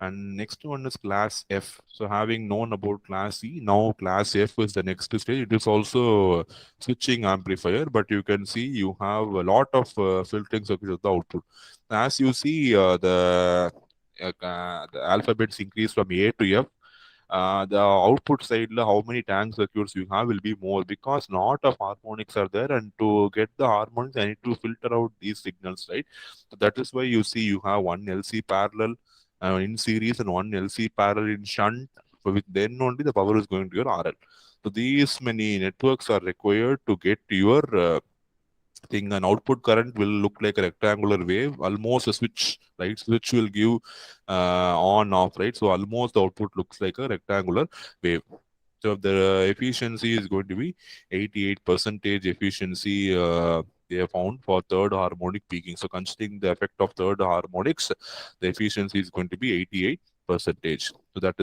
And next one is class F. So having known about class E, now class F is the next stage. It is also switching amplifier, but you can see you have a lot of filtering circuits at the output. As you see, the alphabets increase from A to F. The output side, how many tank circuits you have will be more, because lot of harmonics are there, and to get the harmonics I need to filter out these signals, right? So that is why you see you have one LC parallel in series and one LC parallel in shunt. So with then only the power is going to your RL. So these many networks are required to get your thing. An output current will look like a rectangular wave, almost a switch, right? Switch will give on off, right? So almost the output looks like a rectangular wave. So the efficiency is going to be 88 percentage efficiency. They have found for third harmonic peaking. So considering the effect of third harmonics, the efficiency is going to be 88 percentage. So that